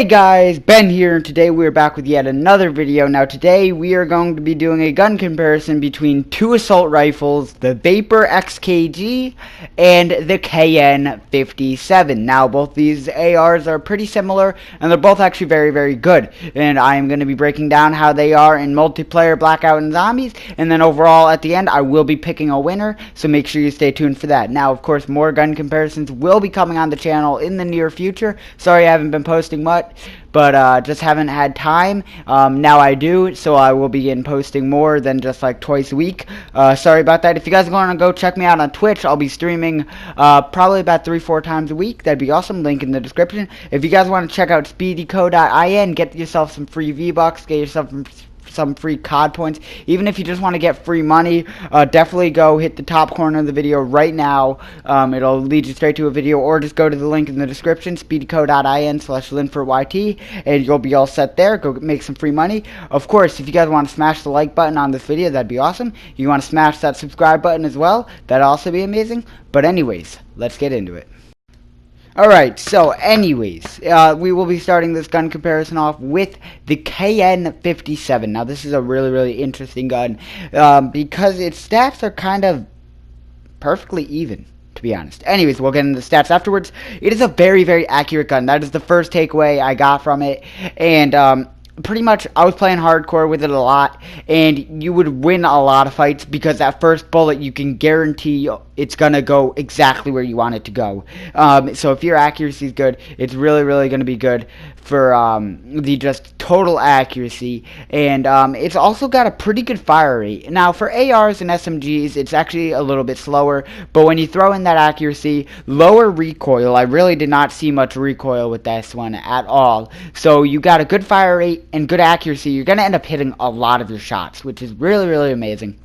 Hey guys, Ben here, and today we are back with yet another video. Now today we are going to be doing a gun comparison between two assault rifles, the VAPR XKG and the KN-57. Now both these ARs are pretty similar, and they're both actually very good. And I am going to be breaking down how they are in multiplayer, Blackout, and Zombies, and then overall at the end I will be picking a winner, so make sure you stay tuned for that. Now of course more gun comparisons will be coming on the channel in the near future. Sorry I haven't been posting much, but just haven't had time. Now I do, so I will begin posting more than just like twice a week. Sorry about that. If you guys want to go check me out on Twitch, I'll be streaming probably about 3-4 times a week. That'd be awesome. Link in the description. If you guys want to check out speedyco.in, get yourself some free V-Bucks, get yourself some free COD points. Even if you just want to get free money, definitely go hit the top corner of the video right now. It'll lead you straight to a video, or just go to the link in the description, speedyco.in/linfortyt, and you'll be all set there. Go make some free money. Of course, if you guys want to smash the like button on this video, that'd be awesome. You want to smash that subscribe button as well, that'd also be amazing. But anyways, let's get into it. Alright, so anyways, we will be starting this gun comparison off with the KN-57. Now this is a really interesting gun, because its stats are kind of perfectly even, to be honest. Anyways, we'll get into the stats afterwards. It is a very accurate gun. That is the first takeaway I got from it, and pretty much I was playing hardcore with it a lot, and you would win a lot of fights because that first bullet you can guarantee it's gonna go exactly where you want it to go. So if your accuracy is good, it's really gonna be good for the just total accuracy, and it's also got a pretty good fire rate. Now for ARs and SMGs, it's actually a little bit slower, but when you throw in that accuracy, lower recoil. I really did not see much recoil with this one at all. So you got a good fire rate and good accuracy. You're gonna end up hitting a lot of your shots, which is really amazing.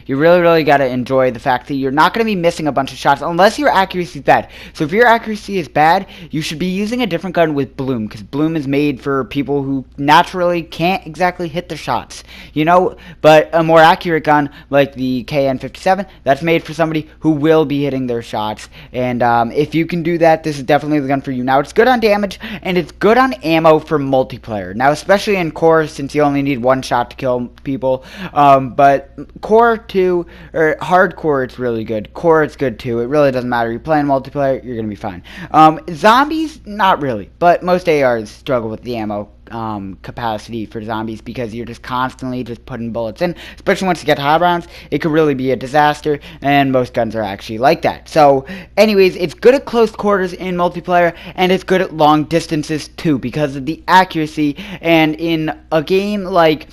You really got to enjoy the fact that you're not going to be missing a bunch of shots unless your accuracy is bad. So if your accuracy is bad, you should be using a different gun with Bloom, because Bloom is made for people who naturally can't exactly hit the shots, you know. But a more accurate gun like the KN-57, that's made for somebody who will be hitting their shots. And if you can do that, this is definitely the gun for you. Now it's good on damage, and it's good on ammo for multiplayer. Now especially in core, since you only need one shot to kill people. But core or hardcore, it's really good. Core, it's good too. It really doesn't matter. You're playing multiplayer, you're gonna be fine. Zombies, not really, but most ARs struggle with the ammo capacity for zombies, because you're just constantly just putting bullets in, especially once you get to high rounds. It could really be a disaster, and most guns are actually like that. So anyways, it's good at close quarters in multiplayer, and it's good at long distances too, because of the accuracy. And in a game like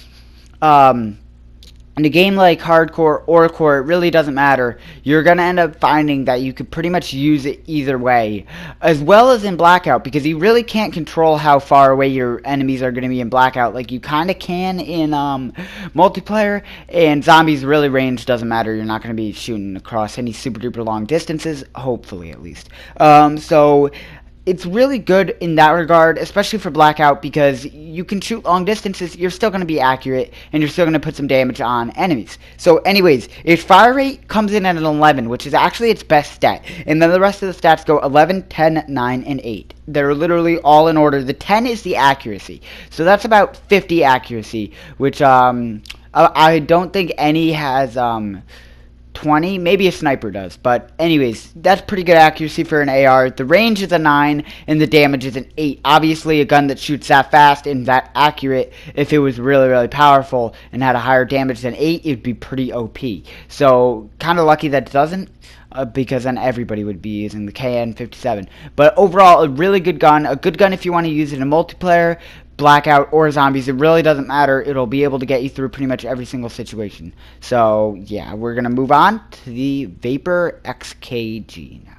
hardcore or core, it really doesn't matter. You're going to end up finding that you could pretty much use it either way, as well as in Blackout, because you really can't control how far away your enemies are going to be in Blackout like you kind of can in multiplayer. And Zombies, really, range doesn't matter. You're not going to be shooting across any super duper long distances, hopefully at least. So it's really good in that regard, especially for Blackout, because you can shoot long distances, you're still going to be accurate, and you're still going to put some damage on enemies. So anyways, its fire rate comes in at an 11, which is actually its best stat. And then the rest of the stats go 11, 10, 9, and 8. They're literally all in order. The 10 is the accuracy. So that's about 50 accuracy, which I don't think any has 20, maybe a sniper does, but anyways, that's pretty good accuracy for an AR. The range is a 9, and the damage is an 8. Obviously, a gun that shoots that fast and that accurate, if it was really powerful and had a higher damage than 8, it'd be pretty OP. So, kind of lucky that it doesn't, because then everybody would be using the KN-57. But overall, a really good gun. A good gun if you want to use it in multiplayer, Blackout, or Zombies. It really doesn't matter. It'll be able to get you through pretty much every single situation. So yeah, we're gonna move on to the VAPR XKG now.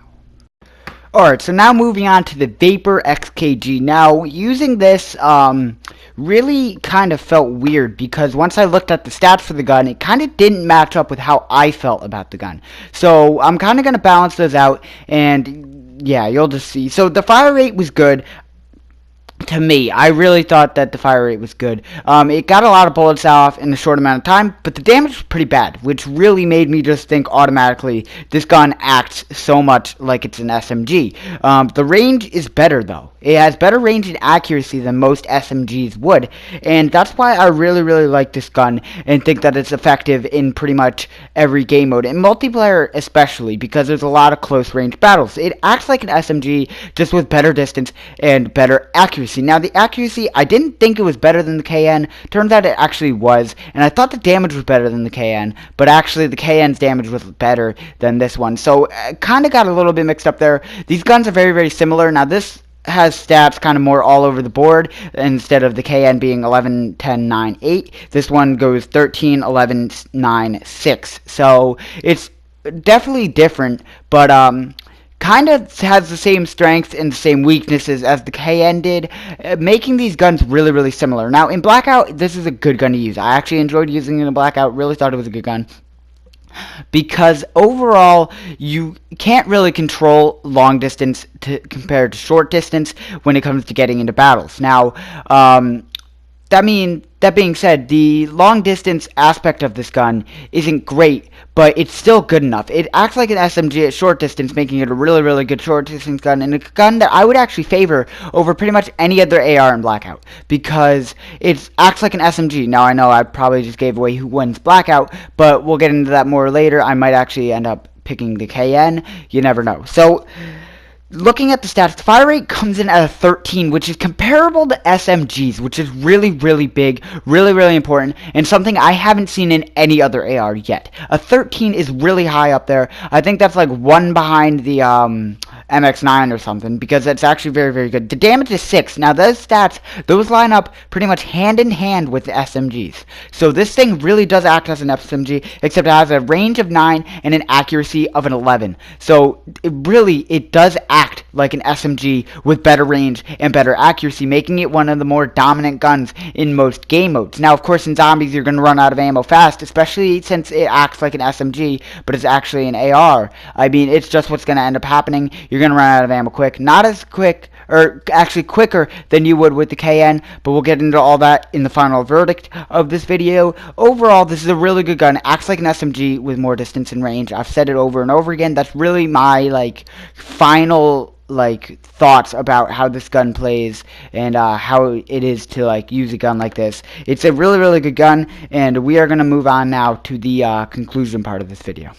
Alright, so now moving on to the VAPR XKG. Now, using this really kind of felt weird, because once I looked at the stats for the gun, it kind of didn't match up with how I felt about the gun. So I'm kind of gonna balance those out, and yeah, you'll just see. So the fire rate was good. to me, I really thought that the fire rate was good. It got a lot of bullets off in a short amount of time, but the damage was pretty bad, which really made me just think automatically this gun acts so much like it's an SMG. The range is better, though. It has better range and accuracy than most SMGs would, and that's why I really, really like this gun and think that it's effective in pretty much every game mode, in multiplayer especially, because there's a lot of close-range battles. It acts like an SMG, just with better distance and better accuracy. Now, the accuracy, I didn't think it was better than the KN. Turns out it actually was, and I thought the damage was better than the KN, but actually the KN's damage was better than this one. So, kind of got a little bit mixed up there. These guns are very, very similar. Now, this has stats kind of more all over the board. Instead of the KN being 11, 10, 9, 8, this one goes 13, 11, 9, 6. So, it's definitely different, but kind of has the same strengths and the same weaknesses as the KN did, making these guns really, really similar. Now, in Blackout, this is a good gun to use. I actually enjoyed using it in Blackout, really thought it was a good gun, because overall you can't really control long distance compared to short distance when it comes to getting into battles. Now, that being said, the long distance aspect of this gun isn't great, but it's still good enough. It acts like an SMG at short distance, making it a really, really good short distance gun, and a gun that I would actually favor over pretty much any other AR in Blackout, because it acts like an SMG. Now, I know I probably just gave away who wins Blackout, but we'll get into that more later. I might actually end up picking the KN. You never know. So, looking at the stats, the fire rate comes in at a 13, which is comparable to SMGs, which is really, really big, really, really important, and something I haven't seen in any other AR yet. A 13 is really high up there. I think that's like one behind the MX9 or something, because it's actually very, very good. The damage is 6. Now, those stats, those line up pretty much hand in hand with the SMGs. So this thing really does act as an SMG, except it has a range of 9 and an accuracy of an 11. So it does act like an SMG with better range and better accuracy, making it one of the more dominant guns in most game modes. Now, of course, in zombies, you're going to run out of ammo fast, especially since it acts like an SMG, but it's actually an AR. I mean, it's just what's going to end up happening. You're going to run out of ammo quick. Not as quick, or actually quicker than you would with the KN, but we'll get into all that in the final verdict of this video. Overall, this is a really good gun. It acts like an SMG with more distance and range. I've said it over and over again. That's really my, final thoughts about how this gun plays and how it is to use a gun like this. It's a really, really good gun, and we are going to move on now to the conclusion part of this video.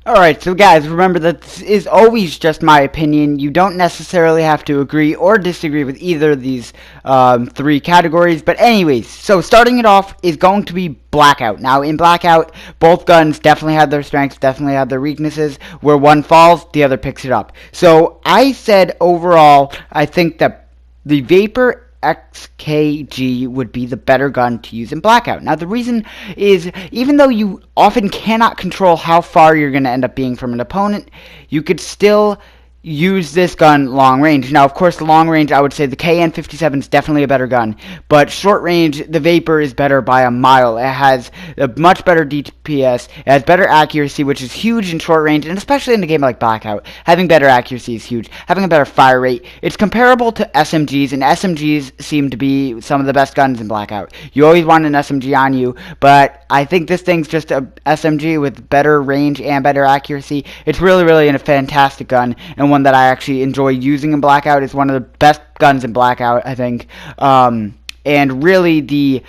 Alright, so guys, remember that this is always just my opinion. You don't necessarily have to agree or disagree with either of these 3 categories. But anyways, so starting it off is going to be Blackout. Now, in Blackout, both guns definitely have their strengths, definitely have their weaknesses. Where one falls, the other picks it up. So I said overall, I think that the VAPR XKG would be the better gun to use in Blackout. Now, the reason is, even though you often cannot control how far you're going to end up being from an opponent, you could still use this gun long range. Now, of course, the long range, I would say the KN-57 is definitely a better gun, but short range, the VAPR is better by a mile. It has a much better DPS, it has better accuracy, which is huge in short range, and especially in a game like Blackout, having better accuracy is huge. Having a better fire rate, it's comparable to SMGs, and SMGs seem to be some of the best guns in Blackout. You always want an SMG on you, but I think this thing's just a SMG with better range and better accuracy. It's really, really a fantastic gun, and one that I actually enjoy using in Blackout. It's one of the best guns in Blackout, I think. And really, the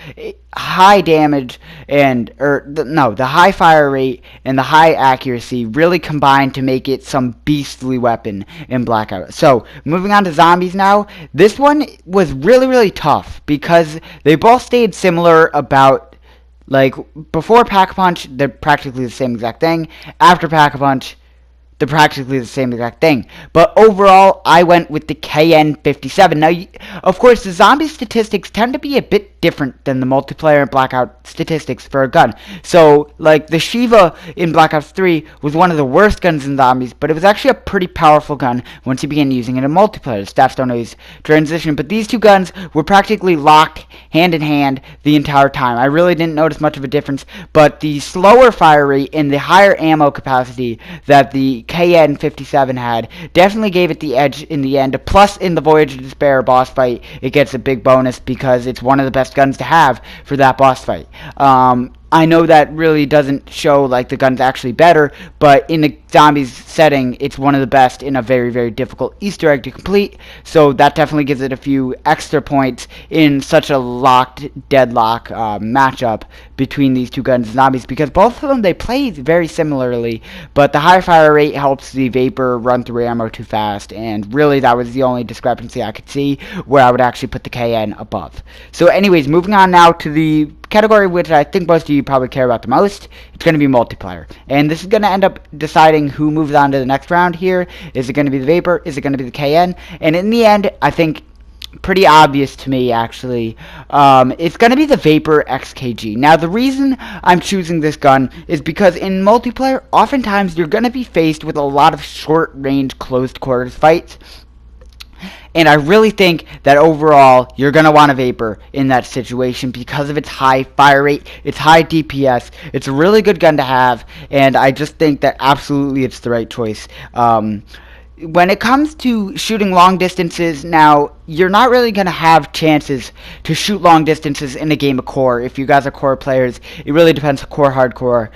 high damage the high fire rate and the high accuracy really combine to make it some beastly weapon in Blackout. So, moving on to zombies now. This one was really, really tough because they both stayed similar about, before Pack-a-Punch, they're practically the same exact thing. After Pack-a-Punch, they're practically the same exact thing. But overall, I went with the KN-57. Now, of course, the zombie statistics tend to be a bit different than the multiplayer and Blackout statistics for a gun. So, the Shiva in Black Ops 3 was one of the worst guns in zombies, but it was actually a pretty powerful gun once you began using it in multiplayer. Stats don't always transition, but these two guns were practically locked hand in hand the entire time. I really didn't notice much of a difference, but the slower fire rate and the higher ammo capacity that the KN-57 had definitely gave it the edge in the end. Plus, in the Voyage of Despair boss fight, it gets a big bonus because it's one of the best guns to have for that boss fight. I know that really doesn't show like the gun's actually better, but in a zombies setting, it's one of the best in a very, very difficult Easter egg to complete. So that definitely gives it a few extra points in such a deadlock matchup between these two guns and zombies, because both of them, they play very similarly, but the higher fire rate helps the Vapor run through ammo too fast, and really that was the only discrepancy I could see where I would actually put the KN above. So anyways, moving on now to the category which I think most of you probably care about the most. It's going to be multiplayer, and this is going to end up deciding who moves on to the next round here. Is it going to be the Vapor? Is it going to be the KN? And in the end, I think pretty obvious to me actually, it's going to be the VAPR XKG. Now the reason I'm choosing this gun is because in multiplayer, oftentimes you're going to be faced with a lot of short range closed quarters fights. And I really think that overall, you're going to want a Vapor in that situation because of its high fire rate, its high DPS. It's a really good gun to have, and I just think that absolutely it's the right choice. When it comes to shooting long distances, now, you're not really going to have chances to shoot long distances in a game of core. If you guys are core players, it really depends on core, hardcore.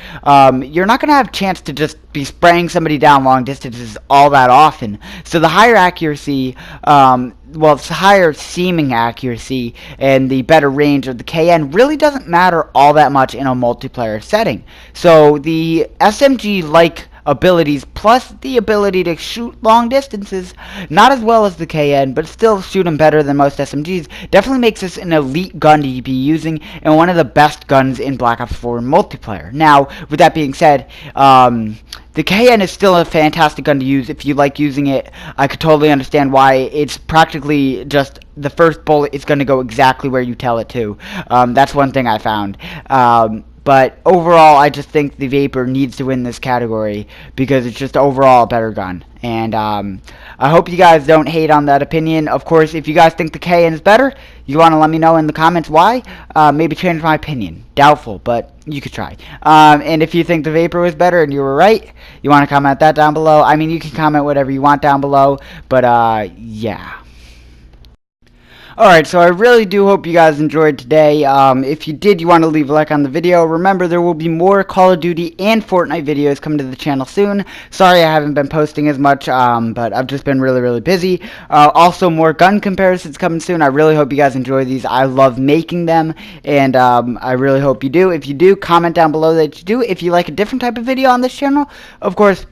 You're not going to have a chance to just be spraying somebody down long distances all that often. So the higher accuracy, well, it's higher seeming accuracy and the better range of the KN really doesn't matter all that much in a multiplayer setting. So the SMG-like abilities plus the ability to shoot long distances, not as well as the KN, but still shoot them better than most SMGs, definitely makes this an elite gun to be using and one of the best guns in Black Ops 4 multiplayer. Now, with that being said, the KN is still a fantastic gun to use if you like using it. I could totally understand why. It's practically just the first bullet is going to go exactly where you tell it to. That's one thing I found. But overall, I just think the Vapor needs to win this category because it's just overall a better gun. And I hope you guys don't hate on that opinion. Of course, if you guys think the KN is better, you want to let me know in the comments why. Maybe change my opinion. Doubtful, but you could try. And if you think the Vapor was better and you were right, you want to comment that down below. I mean, you can comment whatever you want down below, but yeah. Alright, so I really do hope you guys enjoyed today. If you did, you want to leave a like on the video. Remember, there will be more Call of Duty and Fortnite videos coming to the channel soon. Sorry I haven't been posting as much, but I've just been really, really busy. Also, more gun comparisons coming soon. I really hope you guys enjoy these. I love making them, and I really hope you do. If you do, comment down below that you do. If you like a different type of video on this channel, of course,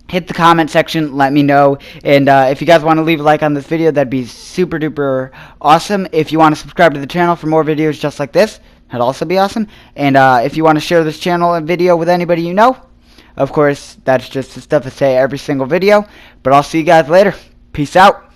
hit the comment section, let me know, and if you guys want to leave a like on this video, that'd be super duper awesome. If you want to subscribe to the channel for more videos just like this, that'd also be awesome. And if you want to share this channel and video with anybody you know, of course, that's just the stuff I say every single video. But I'll see you guys later. Peace out.